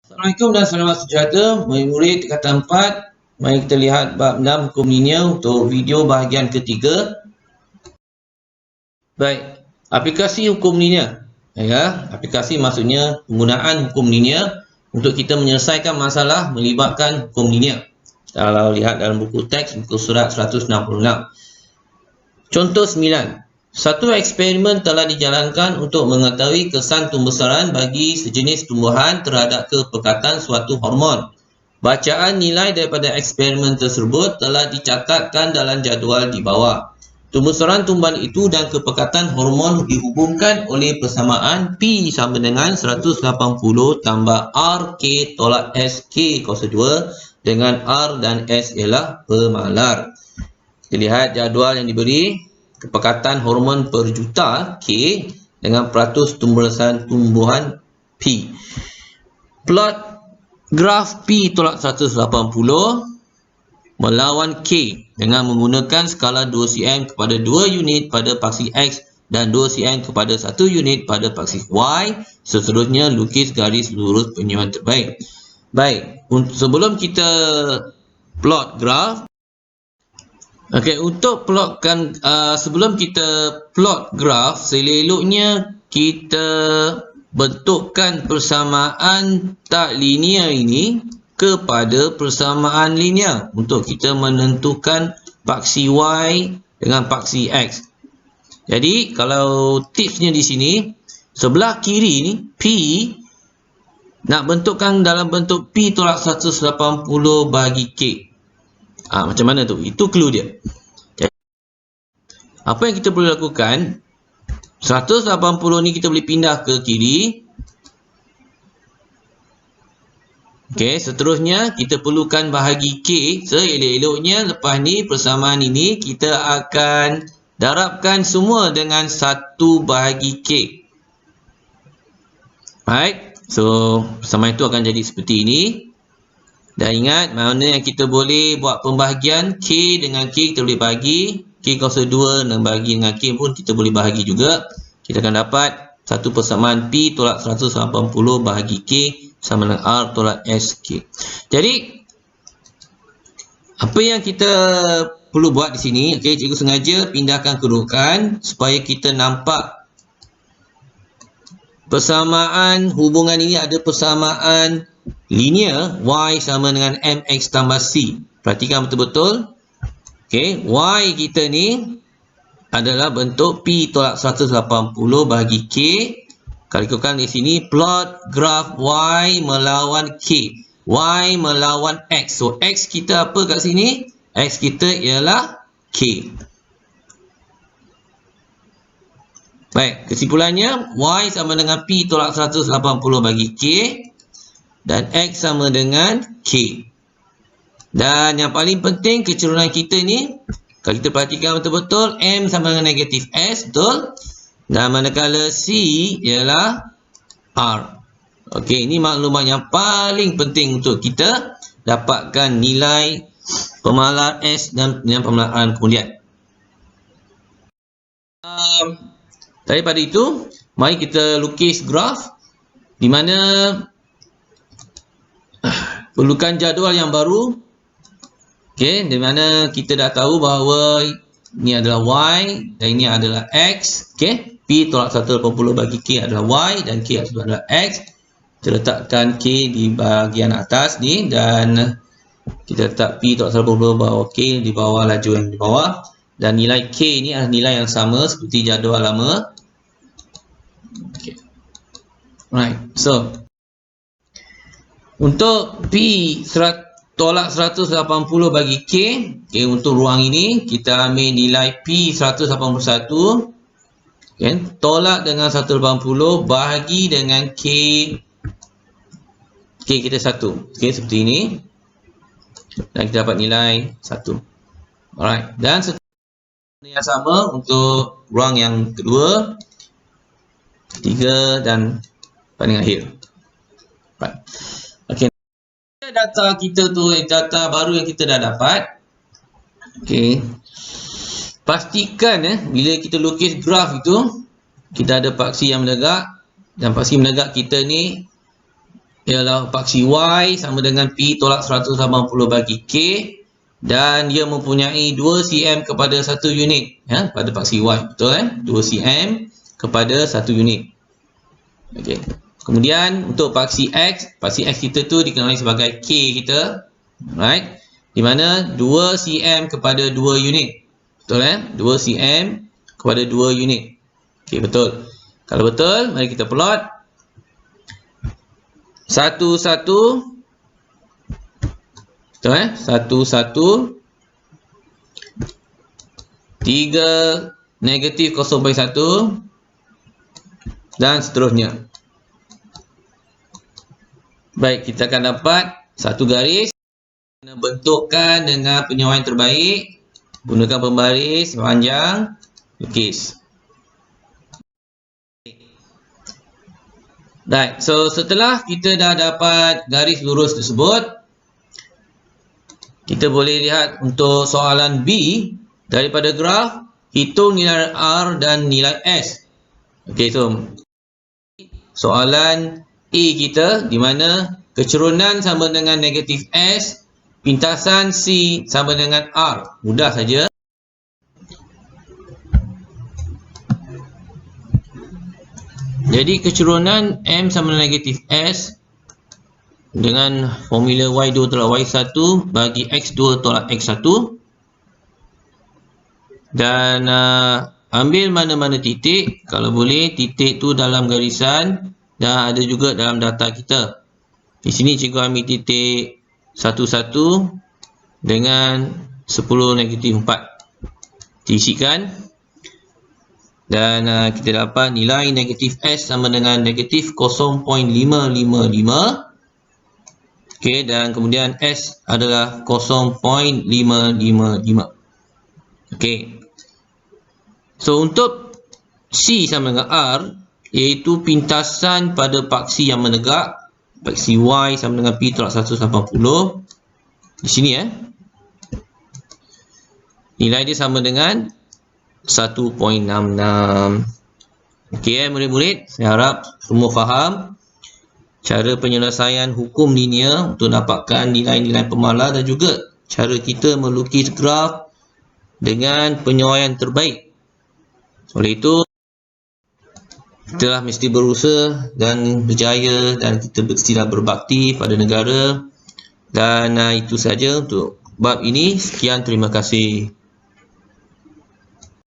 Assalamualaikum dan selamat sejahtera. Murid kata 4. Mari kita lihat bab 6 hukum linear untuk video bahagian ketiga. Baik, aplikasi hukum linear. Ya, aplikasi maksudnya penggunaan hukum linear untuk kita menyelesaikan masalah melibatkan hukum linear. Kalau lihat dalam buku teks, buku surat 166. Contoh 9. Satu eksperimen telah dijalankan untuk mengetahui kesan pembesaran bagi sejenis tumbuhan terhadap kepekatan suatu hormon. Bacaan nilai daripada eksperimen tersebut telah dicatatkan dalam jadual di bawah. Pembesaran tumbuhan itu dan kepekatan hormon dihubungkan oleh persamaan P sama dengan 180 tambah R K tolak S K kuasa 2 dengan R dan S ialah pemalar. Kita lihat jadual yang diberi. Kepekatan hormon per juta K dengan peratus pembesaran tumbuhan P. Plot graf P tolak 180 melawan K dengan menggunakan skala 2cm kepada 2 unit pada paksi X dan 2cm kepada 1 unit pada paksi Y. Seterusnya lukis garis lurus penyusun terbaik. Baik, sebelum kita plot graf, untuk plotkan sebelum kita plot graf, seleloknya kita bentukkan persamaan tak linear ini kepada persamaan linear untuk kita menentukan paksi Y dengan paksi X. Jadi kalau tipsnya di sini, sebelah kiri ni P nak bentukkan dalam bentuk P tolak 180 bagi K. Macam mana tu? Itu clue dia. Jadi, apa yang kita perlu lakukan, 180 ni kita boleh pindah ke kiri. Seterusnya kita perlukan bahagi K. Seelok-eloknya lepas ni persamaan ini kita akan darabkan semua dengan 1 bahagi K. Right? So, persamaan itu akan jadi seperti ini. Dan ingat, mana yang kita boleh buat pembahagian K dengan K kita boleh bahagi, K kuasa 2 dan bahagi dengan K pun kita boleh bahagi juga. Kita akan dapat satu persamaan P tolak 180 bahagi K sama dengan R tolak SK. Jadi, apa yang kita perlu buat di sini, cikgu sengaja pindahkan kedudukan supaya kita nampak persamaan hubungan ini ada persamaan linear Y sama dengan MX tambah C. Perhatikan betul-betul. Y kita ni adalah bentuk P tolak 180 bahagi K. Kalau ikutkan di sini, plot graf Y melawan K. Y melawan X. So, X kita apa kat sini? X kita ialah K. Baik, kesimpulannya Y sama dengan P tolak 180 bagi K dan X sama dengan K. Dan yang paling penting kecerunan kita ni, kalau kita perhatikan betul-betul, M sama dengan negatif S, betul? Dan manakala C ialah R. Ini maklumat yang paling penting untuk kita dapatkan nilai pemalar S dan pemalaran kemudian. Daripada itu, mari kita lukis graf di mana perlukan jadual yang baru. Di mana kita dah tahu bahawa ini adalah Y dan ini adalah X. P tolak 180 bagi K adalah Y dan K adalah X. Kita letakkan K di bahagian atas ni dan kita letak P tolak 180 bawah K di bawah laju yang di bawah. Dan nilai K ni adalah nilai yang sama seperti jadual lama. Right, so untuk P tolak 180 bagi K, untuk ruang ini kita ambil nilai P 181, tolak dengan 180 bahagi dengan K kita 1, seperti ini, dan kita dapat nilai 1. Alright, dan yang sama untuk ruang yang kedua, ketiga dan paling akhir. Right. Data kita tu, data baru yang kita dah dapat. Pastikan bila kita lukis graf itu, kita ada paksi yang menegak dan paksi menegak kita ni ialah paksi Y sama dengan P tolak 180 bagi K, dan dia mempunyai 2 cm kepada 1 unit ya, pada paksi Y, betul 2 cm kepada 1 unit. Okey. Kemudian untuk paksi X kita tu dikenali sebagai K kita, right, di mana 2 cm kepada 2 unit, betul 2 cm kepada 2 unit. Okey, betul. Kalau betul, mari kita plot 1 1, betul 1 1, 3 negatif 0.1 dan seterusnya. Baik, kita akan dapat satu garis. Bentukkan dengan penyuaian terbaik, gunakan pembaris panjang, lukis. Baik, so setelah kita dah dapat garis lurus tersebut, kita boleh lihat untuk soalan B, daripada graf, hitung nilai R dan nilai S. Okey, so soalan A kita, di mana kecerunan sama dengan negatif S, pintasan C sama dengan R. Mudah saja. Jadi kecerunan M sama dengan negatif S dengan formula Y2 tolak Y1 bagi X2 tolak X1, dan ambil mana-mana titik, kalau boleh titik tu dalam garisan dan ada juga dalam data kita. Di sini cikgu ambil titik 11 dengan 10 negatif 4 diisikan, dan kita dapat nilai negatif S sama dengan negatif 0.555. Okey, dan kemudian S adalah 0.555. Okey, so untuk C sama dengan R, iaitu pintasan pada paksi yang menegak, paksi Y sama dengan P tolak 180, di sini nilai dia sama dengan 1.66. Okey murid-murid, saya harap semua faham cara penyelesaian hukum linear untuk dapatkan nilai-nilai pemalar, dan juga cara kita melukis graf dengan penyuaian terbaik. Oleh itu, kita lah mesti berusaha dan berjaya, dan kita mestilah berbakti pada negara. Dan itu saja untuk bab ini. Sekian, terima kasih.